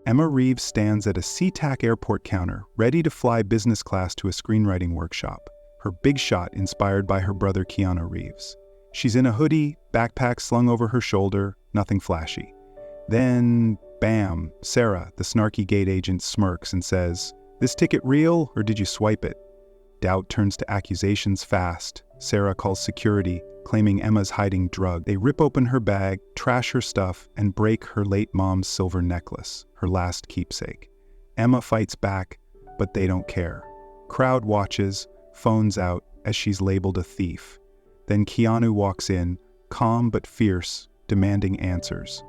Emma Reeves stands at a SeaTac airport counter, ready to fly business class to a screenwriting workshop, her big shot inspired by her brother Keanu Reeves. She's in a hoodie, backpack slung over her shoulder, nothing flashy. Then, bam, Sarah, the snarky gate agent, smirks and says, "This ticket real, or did you swipe it?" Doubt turns to accusations fast. Sarah calls security, claiming Emma's hiding drugs. They rip open her bag, trash her stuff, and break her late mom's silver necklace, her last keepsake. Emma fights back, but they don't care. Crowd watches, phones out, as she's labeled a thief. Then Keanu walks in, calm but fierce, demanding answers.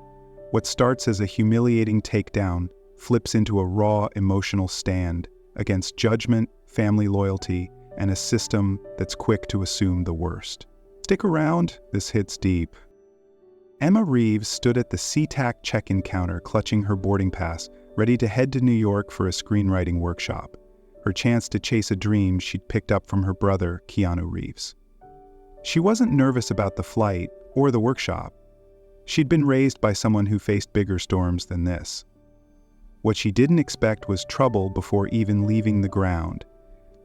What starts as a humiliating takedown flips into a raw, emotional stand against judgment, family loyalty, and a system that's quick to assume the worst. Stick around, this hits deep. Emma Reeves stood at the SeaTac check-in counter clutching her boarding pass, ready to head to New York for a screenwriting workshop, her chance to chase a dream she'd picked up from her brother, Keanu Reeves. She wasn't nervous about the flight or the workshop. She'd been raised by someone who faced bigger storms than this. What she didn't expect was trouble before even leaving the ground.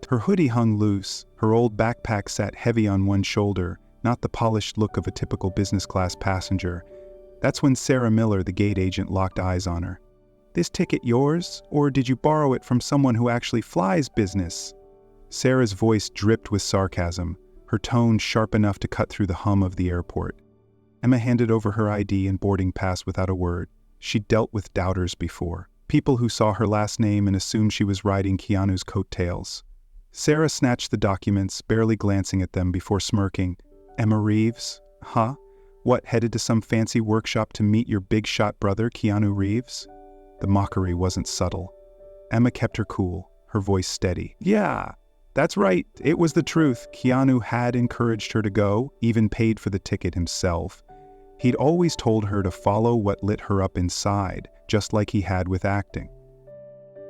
Her hoodie hung loose, her old backpack sat heavy on one shoulder, not the polished look of a typical business class passenger. That's when Sarah Miller, the gate agent, locked eyes on her. "This ticket yours, or did you borrow it from someone who actually flies business?" Sarah's voice dripped with sarcasm, her tone sharp enough to cut through the hum of the airport. Emma handed over her ID and boarding pass without a word. She'd dealt with doubters before, people who saw her last name and assumed she was riding Keanu's coattails. Sarah snatched the documents, barely glancing at them before smirking. "Emma Reeves? Huh? What, headed to some fancy workshop to meet your big-shot brother, Keanu Reeves?" The mockery wasn't subtle. Emma kept her cool, her voice steady. "Yeah, that's right, it was the truth. Keanu had encouraged her to go, even paid for the ticket himself. He'd always told her to follow what lit her up inside, just like he had with acting."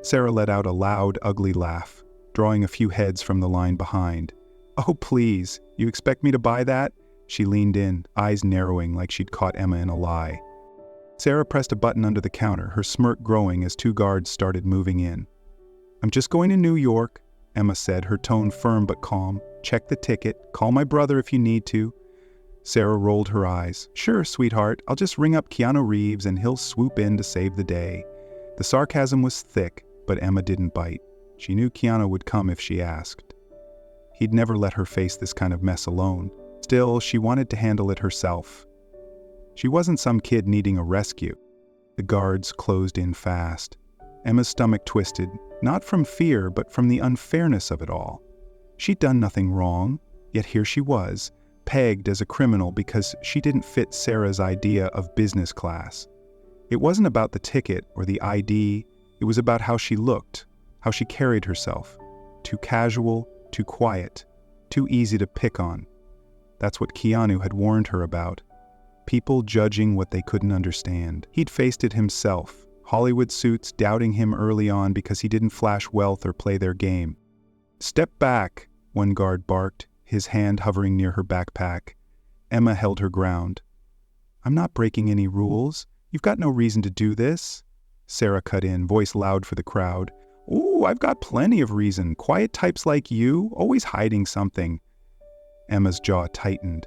Sarah let out a loud, ugly laugh, drawing a few heads from the line behind. "Oh, please, you expect me to buy that?" She leaned in, eyes narrowing like she'd caught Emma in a lie. Sarah pressed a button under the counter, her smirk growing as two guards started moving in. "I'm just going to New York," Emma said, her tone firm but calm. "Check the ticket, call my brother if you need to." Sarah rolled her eyes. "Sure, sweetheart, I'll just ring up Keanu Reeves and he'll swoop in to save the day." The sarcasm was thick, but Emma didn't bite. She knew Keanu would come if she asked. He'd never let her face this kind of mess alone. Still, she wanted to handle it herself. She wasn't some kid needing a rescue. The guards closed in fast. Emma's stomach twisted, not from fear, but from the unfairness of it all. She'd done nothing wrong, yet here she was, pegged as a criminal because she didn't fit Sarah's idea of business class. It wasn't about the ticket or the ID, it was about how she looked, how she carried herself. Too casual, too quiet, too easy to pick on. That's what Keanu had warned her about. People judging what they couldn't understand. He'd faced it himself. Hollywood suits doubting him early on because he didn't flash wealth or play their game. "Step back," one guard barked, his hand hovering near her backpack. Emma held her ground. "I'm not breaking any rules. You've got no reason to do this." Sarah cut in, voice loud for the crowd. "Ooh, I've got plenty of reason. Quiet types like you, always hiding something." Emma's jaw tightened.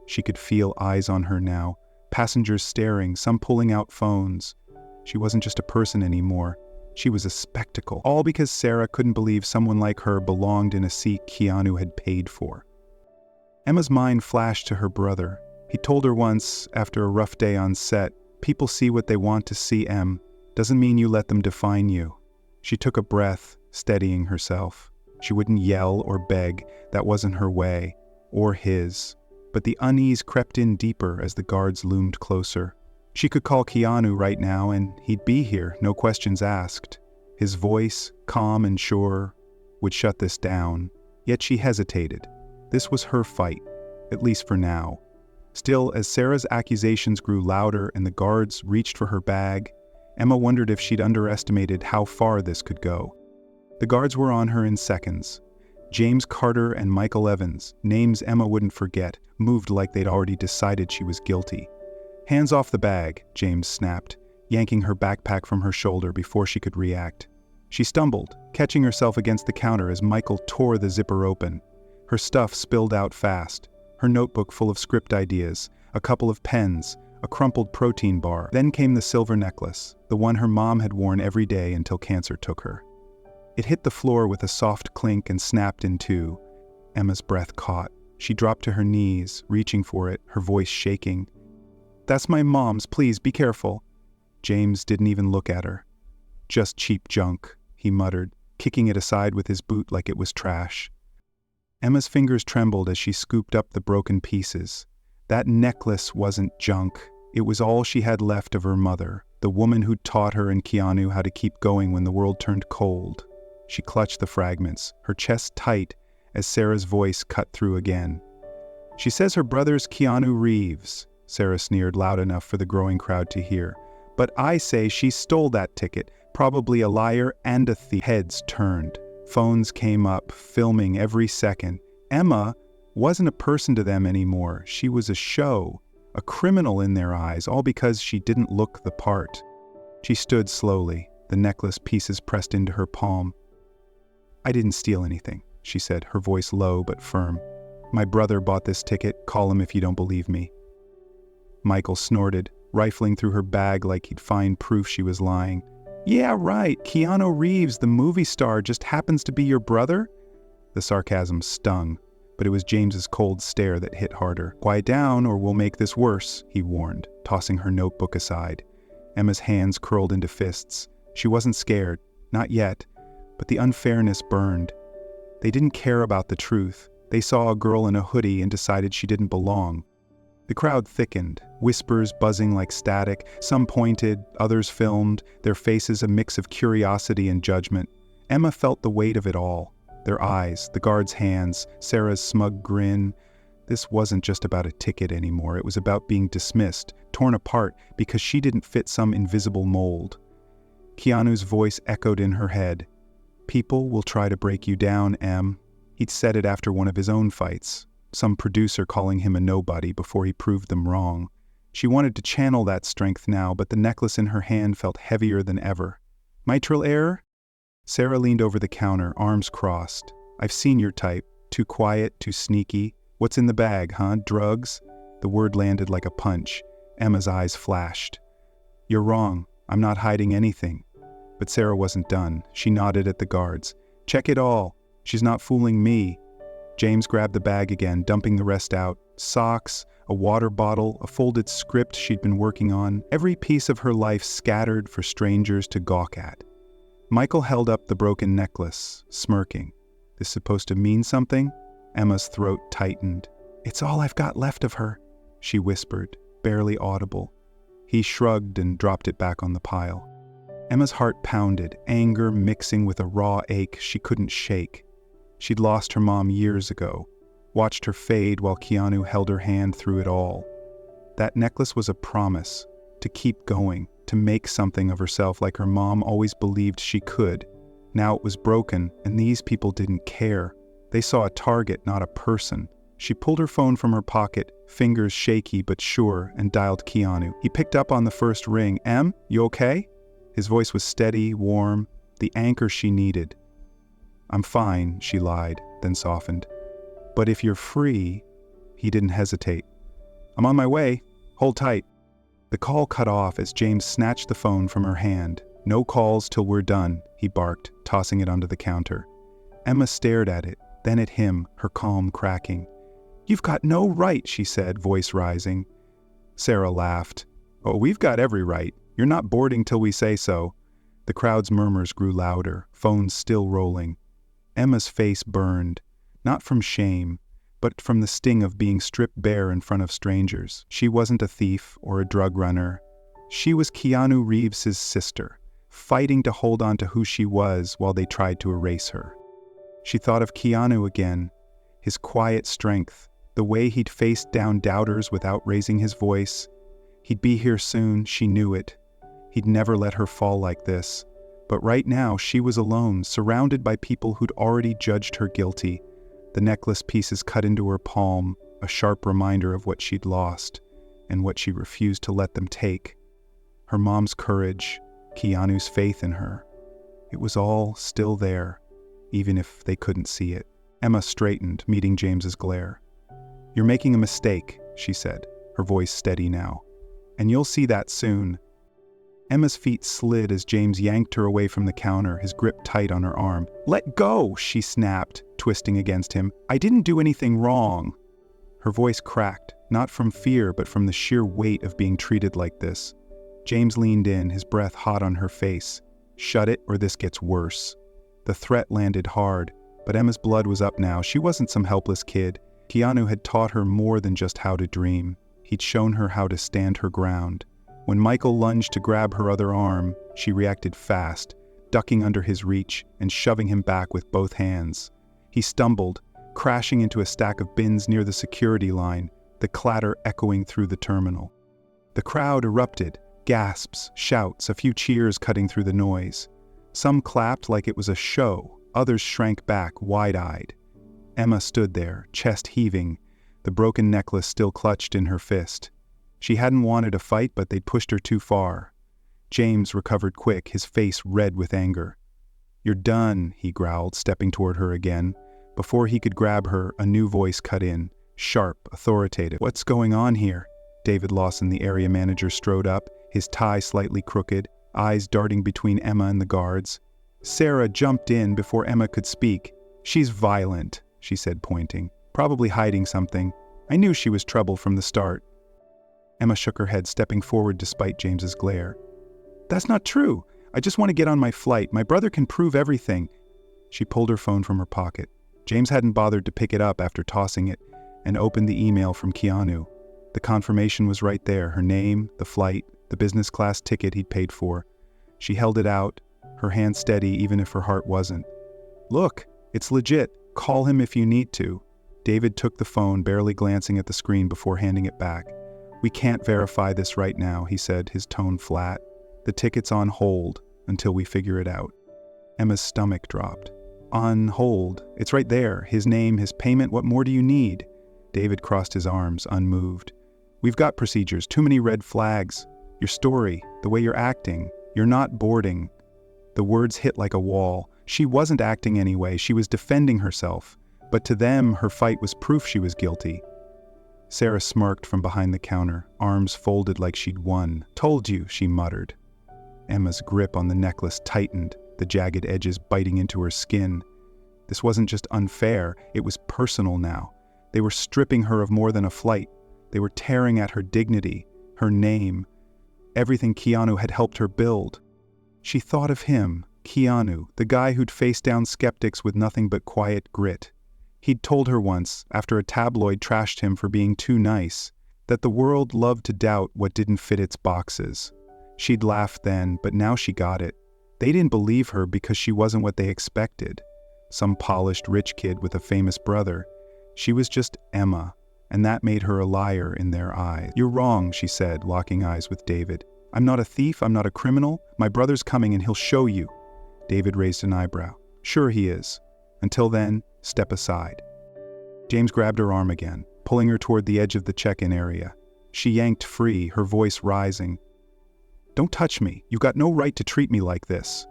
She could feel eyes on her now, passengers staring, some pulling out phones. She wasn't just a person anymore. She was a spectacle, all because Sarah couldn't believe someone like her belonged in a seat Keanu had paid for. Emma's mind flashed to her brother. He told her once, after a rough day on set, "People see what they want to see, Em. Doesn't mean you let them define you." She took a breath, steadying herself. She wouldn't yell or beg, that wasn't her way, or his. But the unease crept in deeper as the guards loomed closer. She could call Keanu right now and he'd be here, no questions asked. His voice, calm and sure, would shut this down. Yet she hesitated. This was her fight, at least for now. Still, as Sarah's accusations grew louder and the guards reached for her bag, Emma wondered if she'd underestimated how far this could go. The guards were on her in seconds. James Carter and Michael Evans, names Emma wouldn't forget, moved like they'd already decided she was guilty. "Hands off the bag," James snapped. yanking her backpack from her shoulder before she could react. She stumbled, catching herself against the counter as Michael tore the zipper open. Her stuff spilled out fast, her notebook full of script ideas, a couple of pens, a crumpled protein bar. Then came the silver necklace, the one her mom had worn every day until cancer took her. It hit the floor with a soft clink and snapped in two. Emma's breath caught. She dropped to her knees, reaching for it, her voice shaking. "That's my mom's, please be careful." James didn't even look at her. "Just cheap junk," he muttered, kicking it aside with his boot like it was trash. Emma's fingers trembled as she scooped up the broken pieces. That necklace wasn't junk. It was all she had left of her mother, the woman who'd taught her and Keanu how to keep going when the world turned cold. She clutched the fragments, her chest tight, as Sarah's voice cut through again. "She says her brother's Keanu Reeves," Sarah sneered loud enough for the growing crowd to hear. "But I say she stole that ticket, probably a liar and a thief." Heads turned. Phones came up, filming every second. Emma wasn't a person to them anymore. She was a show, a criminal in their eyes, all because she didn't look the part. She stood slowly, the necklace pieces pressed into her palm. "I didn't steal anything," she said, her voice low but firm. "My brother bought this ticket. Call him if you don't believe me." Michael snorted, rifling through her bag like he'd find proof she was lying. "Yeah, right. Keanu Reeves, the movie star, just happens to be your brother?" The sarcasm stung, but it was James's cold stare that hit harder. "Quiet down or we'll make this worse," he warned, tossing her notebook aside. Emma's hands curled into fists. She wasn't scared, not yet, but the unfairness burned. They didn't care about the truth. They saw a girl in a hoodie and decided she didn't belong. The crowd thickened, whispers buzzing like static. Some pointed, others filmed, their faces a mix of curiosity and judgment. Emma felt the weight of it all. Their eyes, the guards' hands, Sarah's smug grin. This wasn't just about a ticket anymore. It was about being dismissed, torn apart, because she didn't fit some invisible mold. Keanu's voice echoed in her head. "People will try to break you down, Em." He'd said it after one of his own fights, some producer calling him a nobody before he proved them wrong. She wanted to channel that strength now, but the necklace in her hand felt heavier than ever. "Mitral error?" Sarah leaned over the counter, arms crossed. "I've seen your type. Too quiet, too sneaky. What's in the bag, huh? Drugs?" The word landed like a punch. Emma's eyes flashed. "You're wrong. I'm not hiding anything." But Sarah wasn't done. She nodded at the guards. "Check it all. She's not fooling me." James grabbed the bag again, dumping the rest out. Socks, a water bottle, a folded script she'd been working on. Every piece of her life scattered for strangers to gawk at. Michael held up the broken necklace, smirking. "This supposed to mean something?" Emma's throat tightened. "It's all I've got left of her," she whispered, barely audible. He shrugged and dropped it back on the pile. Emma's heart pounded, anger mixing with a raw ache she couldn't shake. She'd lost her mom years ago, watched her fade while Keanu held her hand through it all. That necklace was a promise, to keep going, to make something of herself like her mom always believed she could. Now it was broken, and these people didn't care. They saw a target, not a person. She pulled her phone from her pocket, fingers shaky but sure, and dialed Keanu. He picked up on the first ring. "Em, you okay?" His voice was steady, warm, the anchor she needed. "I'm fine," she lied, then softened. "But if you're free..." He didn't hesitate. "I'm on my way. Hold tight." The call cut off as James snatched the phone from her hand. "No calls till we're done," he barked, tossing it onto the counter. Emma stared at it, then at him, her calm cracking. "You've got no right," she said, voice rising. Sarah laughed. "Oh, we've got every right. You're not boarding till we say so." The crowd's murmurs grew louder, phones still rolling. Emma's face burned, not from shame, but from the sting of being stripped bare in front of strangers. She wasn't a thief or a drug runner. She was Keanu Reeves' sister, fighting to hold on to who she was while they tried to erase her. She thought of Keanu again, his quiet strength, the way he'd faced down doubters without raising his voice. He'd be here soon, she knew it. He'd never let her fall like this. But right now, she was alone, surrounded by people who'd already judged her guilty. The necklace pieces cut into her palm, a sharp reminder of what she'd lost, and what she refused to let them take. her mom's courage, Keanu's faith in her. It was all still there, even if they couldn't see it. Emma straightened, meeting James's glare. "You're making a mistake," she said, her voice steady now. "And you'll see that soon." Emma's feet slid as James yanked her away from the counter, his grip tight on her arm. "Let go," she snapped, twisting against him. "I didn't do anything wrong." Her voice cracked, not from fear but from the sheer weight of being treated like this. James leaned in, his breath hot on her face. "Shut it or this gets worse." The threat landed hard, but Emma's blood was up now. She wasn't some helpless kid. Keanu had taught her more than just how to dream. He'd shown her how to stand her ground. When Michael lunged to grab her other arm, she reacted fast, ducking under his reach and shoving him back with both hands. He stumbled, crashing into a stack of bins near the security line, the clatter echoing through the terminal. The crowd erupted, gasps, shouts, a few cheers cutting through the noise. Some clapped like it was a show, others shrank back, wide-eyed. Emma stood there, chest heaving, the broken necklace still clutched in her fist. She hadn't wanted a fight, but they'd pushed her too far. James recovered quick, his face red with anger. "You're done," he growled, stepping toward her again. Before he could grab her, a new voice cut in, sharp, authoritative. "What's going on here?" David Lawson, the area manager, strode up, his tie slightly crooked, eyes darting between Emma and the guards. Sarah jumped in before Emma could speak. "She's violent," she said, pointing. "Probably hiding something. I knew she was trouble from the start." Emma shook her head, stepping forward despite James's glare. "That's not true. I just want to get on my flight. My brother can prove everything." She pulled her phone from her pocket. James hadn't bothered to pick it up after tossing it, and opened the email from Keanu. The confirmation was right there, her name, the flight, the business class ticket he'd paid for. She held it out, her hand steady even if her heart wasn't. "Look, it's legit. Call him if you need to." David took the phone, barely glancing at the screen before handing it back. "We can't verify this right now," he said, his tone flat. "The ticket's on hold until we figure it out." Emma's stomach dropped. "On hold? It's right there. His name, his payment, what more do you need?" David crossed his arms, unmoved. "We've got procedures, too many red flags. Your story, the way you're acting, you're not boarding." The words hit like a wall. She wasn't acting anyway, she was defending herself. But to them, her fight was proof she was guilty. Sarah smirked from behind the counter, arms folded like she'd won. "Told you," she muttered. Emma's grip on the necklace tightened, the jagged edges biting into her skin. This wasn't just unfair, it was personal now. They were stripping her of more than a flight. They were tearing at her dignity, her name, everything Keanu had helped her build. She thought of him, Keanu, the guy who'd faced down skeptics with nothing but quiet grit. He'd told her once, after a tabloid trashed him for being too nice, that the world loved to doubt what didn't fit its boxes. She'd laughed then, but now she got it. They didn't believe her because she wasn't what they expected. Some polished rich kid with a famous brother. She was just Emma, and that made her a liar in their eyes. "You're wrong," she said, locking eyes with David. "I'm not a thief, I'm not a criminal. My brother's coming and he'll show you." David raised an eyebrow. "Sure he is. Until then, step aside." James grabbed her arm again, pulling her toward the edge of the check-in area. She yanked free, her voice rising. "Don't touch me. You've got no right to treat me like this."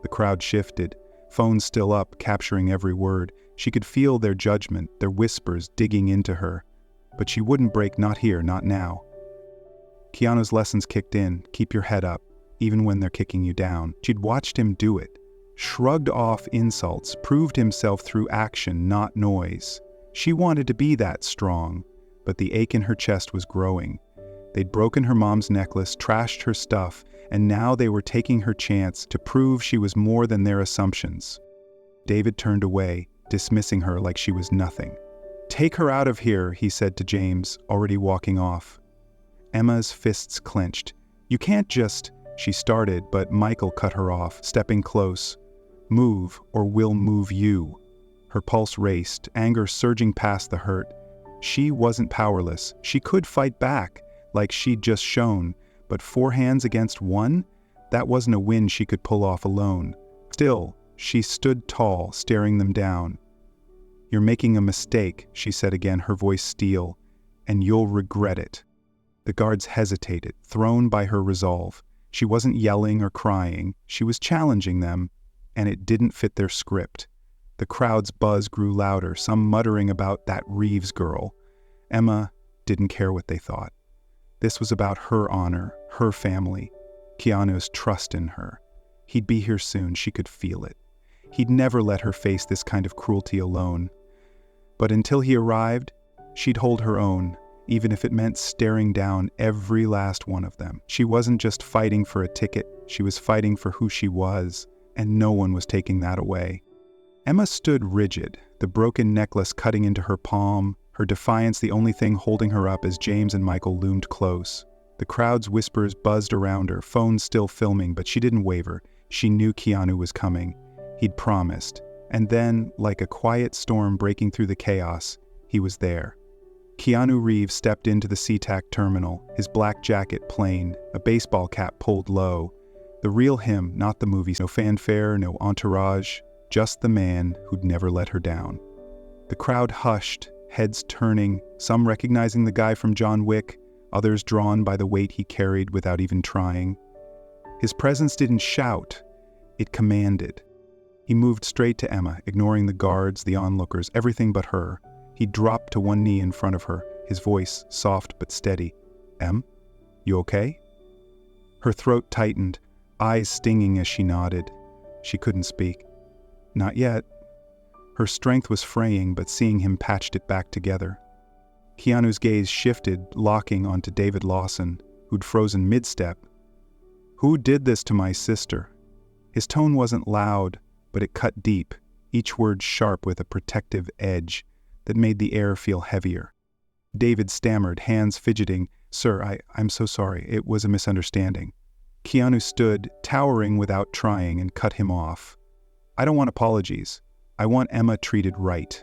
The crowd shifted, phones still up, capturing every word. She could feel their judgment, their whispers digging into her. But she wouldn't break, not here, not now. Keanu's lessons kicked in, keep your head up, even when they're kicking you down. She'd watched him do it. Shrugged off insults, proved himself through action, not noise. She wanted to be that strong, but the ache in her chest was growing. They'd broken her mom's necklace, trashed her stuff, and now they were taking her chance to prove she was more than their assumptions. David turned away, dismissing her like she was nothing. "Take her out of here," he said to James, already walking off. Emma's fists clenched. "You can't just..." she started, but Michael cut her off, stepping close. "Move, or we'll move you." Her pulse raced, anger surging past the hurt. She wasn't powerless. She could fight back, like she'd just shown, but 4 hands against 1? That wasn't a win she could pull off alone. Still, she stood tall, staring them down. "You're making a mistake," she said again, her voice steel, "and you'll regret it." The guards hesitated, thrown by her resolve. She wasn't yelling or crying, she was challenging them, and it didn't fit their script. The crowd's buzz grew louder, some muttering about that Reeves girl. Emma didn't care what they thought. This was about her honor, her family, Keanu's trust in her. He'd be here soon, she could feel it. He'd never let her face this kind of cruelty alone. But until he arrived, she'd hold her own, even if it meant staring down every last one of them. She wasn't just fighting for a ticket, she was fighting for who she was, and no one was taking that away. Emma stood rigid, the broken necklace cutting into her palm, her defiance the only thing holding her up as James and Michael loomed close. The crowd's whispers buzzed around her, phones still filming, but she didn't waver. She knew Keanu was coming. He'd promised. And then, like a quiet storm breaking through the chaos, he was there. Keanu Reeves stepped into the SeaTac terminal, his black jacket plain, a baseball cap pulled low. The real him, not the movies. No fanfare, no entourage, just the man who'd never let her down. The crowd hushed, heads turning, some recognizing the guy from John Wick, others drawn by the weight he carried without even trying. His presence didn't shout, it commanded. He moved straight to Emma, ignoring the guards, the onlookers, everything but her. He dropped to one knee in front of her, his voice soft but steady. "Em, you okay?" Her throat tightened, eyes stinging as she nodded. She couldn't speak. Not yet. Her strength was fraying, but seeing him patched it back together. Keanu's gaze shifted, locking onto David Lawson, who'd frozen mid-step. "Who did this to my sister?" His tone wasn't loud, but it cut deep, each word sharp with a protective edge that made the air feel heavier. David stammered, hands fidgeting. "Sir, I'm so sorry. It was a misunderstanding." Keanu stood, towering without trying, and cut him off. "I don't want apologies. I want Emma treated right."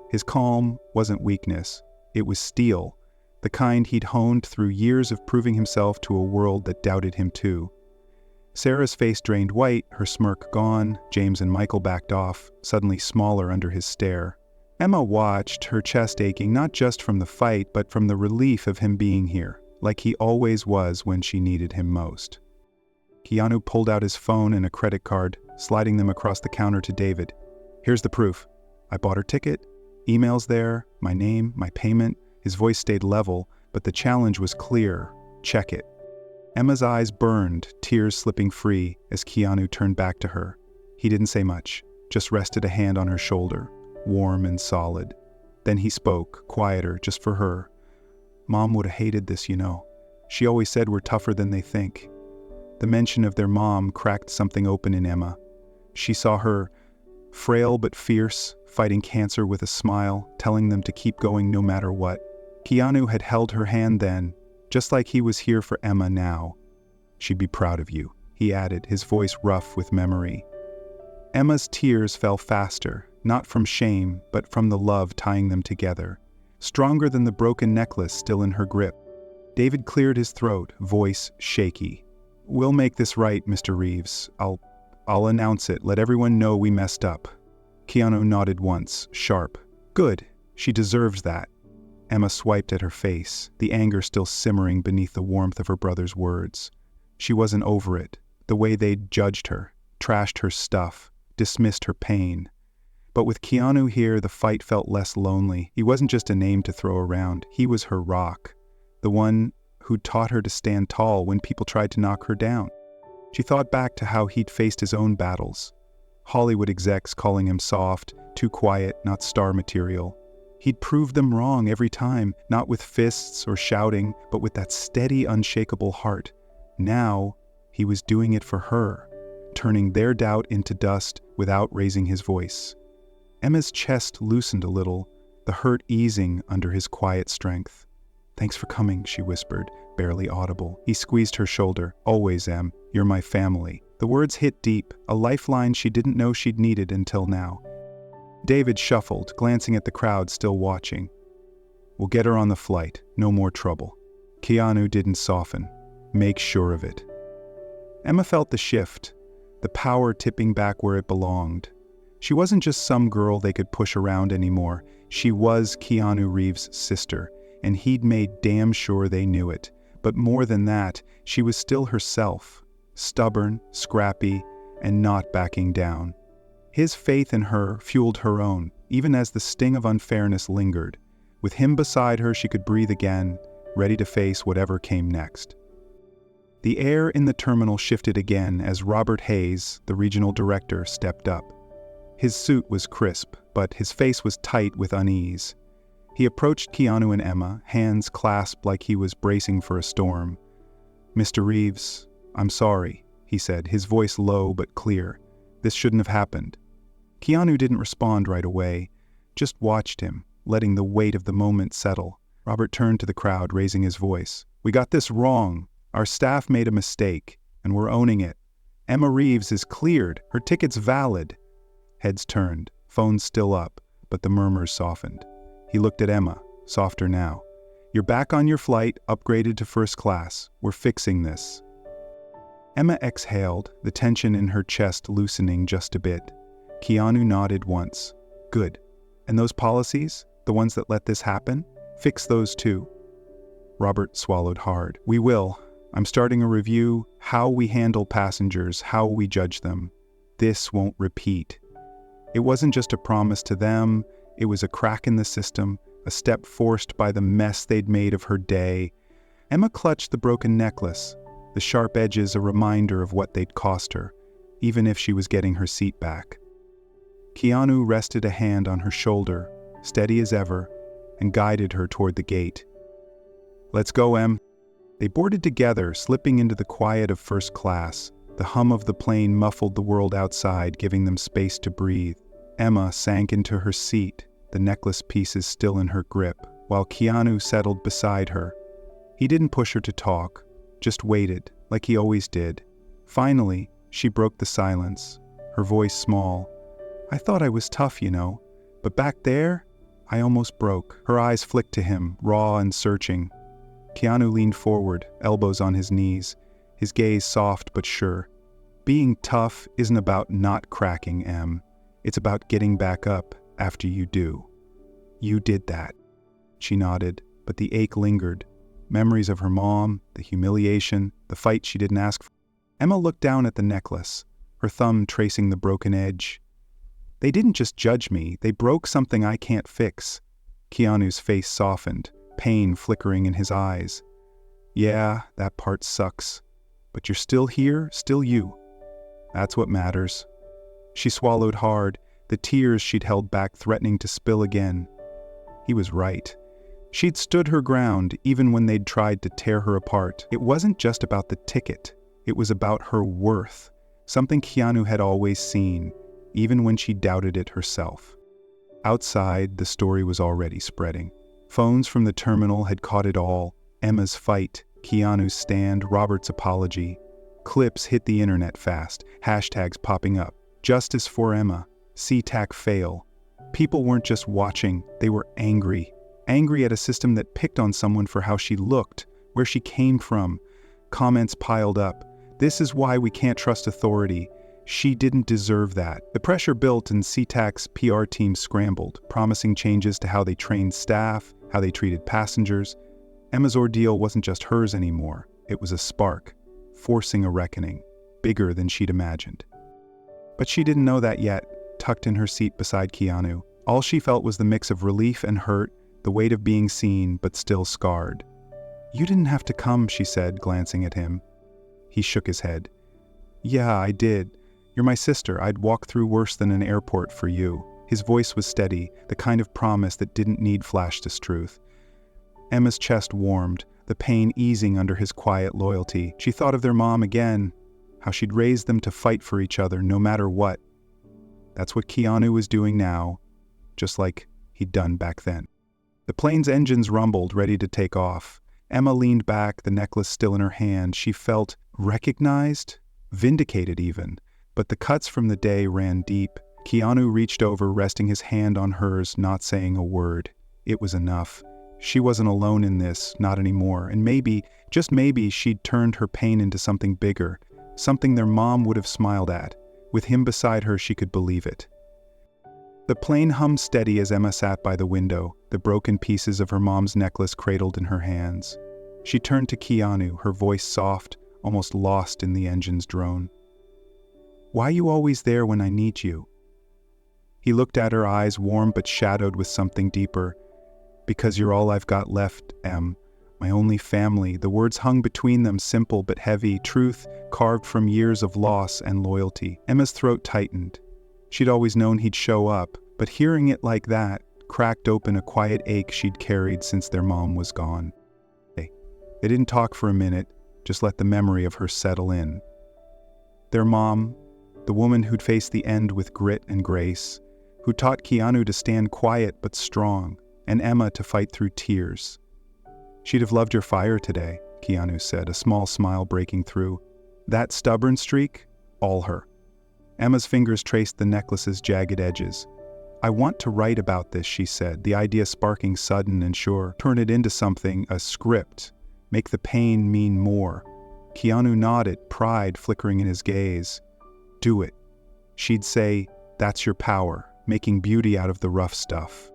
His calm wasn't weakness. It was steel, the kind he'd honed through years of proving himself to a world that doubted him too. Sarah's face drained white, her smirk gone. James and Michael backed off, suddenly smaller under his stare. Emma watched, her chest aching not just from the fight, but from the relief of him being here, like he always was when she needed him most. Keanu pulled out his phone and a credit card, sliding them across the counter to David. "Here's the proof. I bought her ticket. Email's there, my name, my payment." His voice stayed level, but the challenge was clear. Check it. Emma's eyes burned, tears slipping free as Keanu turned back to her. He didn't say much, just rested a hand on her shoulder, warm and solid. Then he spoke, quieter, just for her. "Mom would have hated this, you know. She always said we're tougher than they think." The mention of their mom cracked something open in Emma. She saw her, frail but fierce, fighting cancer with a smile, telling them to keep going no matter what. Keanu had held her hand then, just like he was here for Emma now. "She'd be proud of you," he added, his voice rough with memory. Emma's tears fell faster, not from shame, but from the love tying them together, stronger than the broken necklace still in her grip. David cleared his throat, voice shaky. "We'll make this right, Mr. Reeves. I'll announce it, let everyone know we messed up." Keanu nodded once, sharp. "Good, she deserves that." Emma swiped at her face, the anger still simmering beneath the warmth of her brother's words. She wasn't over it, the way they'd judged her, trashed her stuff, dismissed her pain. But with Keanu here, the fight felt less lonely. He wasn't just a name to throw around, he was her rock, the one who'd taught her to stand tall when people tried to knock her down. She thought back to how he'd faced his own battles. Hollywood execs calling him soft, too quiet, not star material. He'd proved them wrong every time, not with fists or shouting, but with that steady, unshakable heart. Now, he was doing it for her, turning their doubt into dust without raising his voice. Emma's chest loosened a little, the hurt easing under his quiet strength. "Thanks for coming," she whispered, barely audible. He squeezed her shoulder. "Always, Em. You're my family." The words hit deep, a lifeline she didn't know she'd needed until now. David shuffled, glancing at the crowd still watching. "We'll get her on the flight. No more trouble." Keanu didn't soften. "Make sure of it." Emma felt the shift, the power tipping back where it belonged. She wasn't just some girl they could push around anymore. She was Keanu Reeves' sister, and he'd made damn sure they knew it. But more than that, she was still herself, stubborn, scrappy, and not backing down. His faith in her fueled her own, even as the sting of unfairness lingered. With him beside her, she could breathe again, ready to face whatever came next. The air in the terminal shifted again as Robert Hayes, the regional director, stepped up. His suit was crisp, but his face was tight with unease. He approached Keanu and Emma, hands clasped like he was bracing for a storm. "Mr. Reeves, I'm sorry," he said, his voice low but clear. "This shouldn't have happened." Keanu didn't respond right away, just watched him, letting the weight of the moment settle. Robert turned to the crowd, raising his voice. "We got this wrong. Our staff made a mistake, and we're owning it. Emma Reeves is cleared. Her ticket's valid." Heads turned, phones still up, but the murmurs softened. He looked at Emma, softer now. "You're back on your flight, upgraded to first class. We're fixing this." Emma exhaled, the tension in her chest loosening just a bit. Keanu nodded once. "Good. And those policies, the ones that let this happen? Fix those too." Robert swallowed hard. "We will. I'm starting a review, how we handle passengers, how we judge them. This won't repeat." It wasn't just a promise to them, it was a crack in the system, a step forced by the mess they'd made of her day. Emma clutched the broken necklace, the sharp edges a reminder of what they'd cost her, even if she was getting her seat back. Keanu rested a hand on her shoulder, steady as ever, and guided her toward the gate. "Let's go, Em." They boarded together, slipping into the quiet of first class. The hum of the plane muffled the world outside, giving them space to breathe. Emma sank into her seat, the necklace pieces still in her grip, while Keanu settled beside her. He didn't push her to talk, just waited, like he always did. Finally, she broke the silence, her voice small. "I thought I was tough, but back there, I almost broke." Her eyes flicked to him, raw and searching. Keanu leaned forward, elbows on his knees, his gaze soft but sure. "Being tough isn't about not cracking, Em. It's about getting back up after you do. You did that." She nodded, but the ache lingered. Memories of her mom, the humiliation, the fight she didn't ask for. Emma looked down at the necklace, her thumb tracing the broken edge. "They didn't just judge me, they broke something I can't fix." Keanu's face softened, pain flickering in his eyes. "Yeah, that part sucks. But you're still here, still you. That's what matters." She swallowed hard, the tears she'd held back threatening to spill again. He was right. She'd stood her ground even when they'd tried to tear her apart. It wasn't just about the ticket. It was about her worth, something Keanu had always seen, even when she doubted it herself. Outside, the story was already spreading. Phones from the terminal had caught it all. Emma's fight, Keanu's stand, Robert's apology. Clips hit the internet fast, hashtags popping up. "Justice for Emma," "SeaTac fail." People weren't just watching, they were angry. Angry at a system that picked on someone for how she looked, where she came from. Comments piled up. "This is why we can't trust authority. She didn't deserve that." The pressure built and SeaTac's PR team scrambled, promising changes to how they trained staff, how they treated passengers. Emma's ordeal wasn't just hers anymore. It was a spark, forcing a reckoning, bigger than she'd imagined. But she didn't know that yet, tucked in her seat beside Keanu. All she felt was the mix of relief and hurt, the weight of being seen but still scarred. "You didn't have to come," she said, glancing at him. He shook his head. "Yeah, I did. You're my sister. I'd walk through worse than an airport for you." His voice was steady, the kind of promise that didn't need flashed as truth. Emma's chest warmed, the pain easing under his quiet loyalty. She thought of their mom again, how she'd raised them to fight for each other no matter what. That's what Keanu was doing now, just like he'd done back then. The plane's engines rumbled, ready to take off. Emma leaned back, the necklace still in her hand. She felt recognized, vindicated even. But the cuts from the day ran deep. Keanu reached over, resting his hand on hers, not saying a word. It was enough. She wasn't alone in this, not anymore. And maybe, just maybe, she'd turned her pain into something bigger, something their mom would have smiled at. With him beside her, she could believe it. The plane hummed steady as Emma sat by the window, the broken pieces of her mom's necklace cradled in her hands. She turned to Keanu, her voice soft, almost lost in the engine's drone. "Why you always there when I need you?" He looked at her, eyes warm but shadowed with something deeper. "Because you're all I've got left, Em. My only family." The words hung between them, simple but heavy, truth carved from years of loss and loyalty. Emma's throat tightened. She'd always known he'd show up, but hearing it like that cracked open a quiet ache she'd carried since their mom was gone. They didn't talk for a minute, just let the memory of her settle in. Their mom, the woman who'd faced the end with grit and grace, who taught Keanu to stand quiet but strong, and Emma to fight through tears. "She'd have loved your fire today," Keanu said, a small smile breaking through. "That stubborn streak, all her." Emma's fingers traced the necklace's jagged edges. "I want to write about this," she said, the idea sparking sudden and sure. "Turn it into something, a script. Make the pain mean more." Keanu nodded, pride flickering in his gaze. "Do it." She'd say, "That's your power, making beauty out of the rough stuff."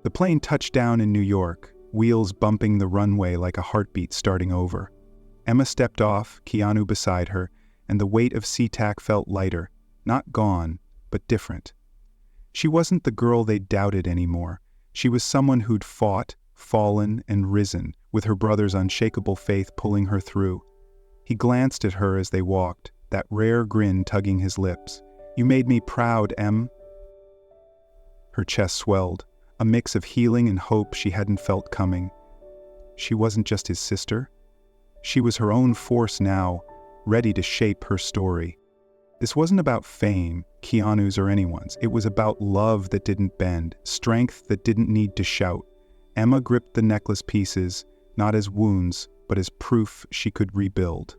The plane touched down in New York, wheels bumping the runway like a heartbeat starting over. Emma stepped off, Keanu beside her, and the weight of SeaTac felt lighter, not gone, but different. She wasn't the girl they doubted anymore. She was someone who'd fought, fallen, and risen, with her brother's unshakable faith pulling her through. He glanced at her as they walked, that rare grin tugging his lips. "You made me proud, Em." Her chest swelled, a mix of healing and hope she hadn't felt coming. She wasn't just his sister. She was her own force now, ready to shape her story. This wasn't about fame, Keanu's or anyone's. It was about love that didn't bend, strength that didn't need to shout. Emma gripped the necklace pieces, not as wounds, but as proof she could rebuild.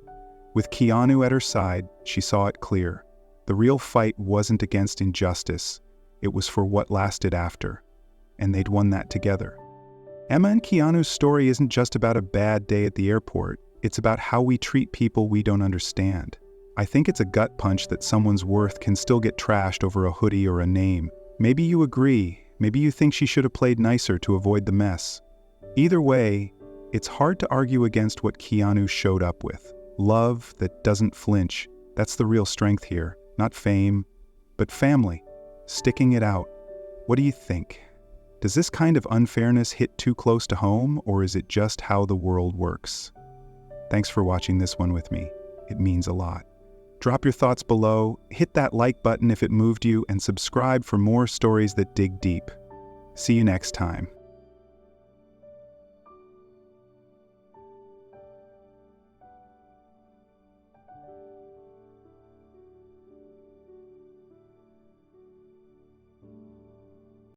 With Keanu at her side, she saw it clear. The real fight wasn't against injustice. It was for what lasted after. And they'd won that together. Emma and Keanu's story isn't just about a bad day at the airport. It's about how we treat people we don't understand. I think it's a gut punch that someone's worth can still get trashed over a hoodie or a name. Maybe you agree. Maybe you think she should have played nicer to avoid the mess. Either way, it's hard to argue against what Keanu showed up with. Love that doesn't flinch. That's the real strength here. Not fame, but family. Sticking it out. What do you think? Does this kind of unfairness hit too close to home, or is it just how the world works? Thanks for watching this one with me. It means a lot. Drop your thoughts below, hit that like button if it moved you, and subscribe for more stories that dig deep. See you next time.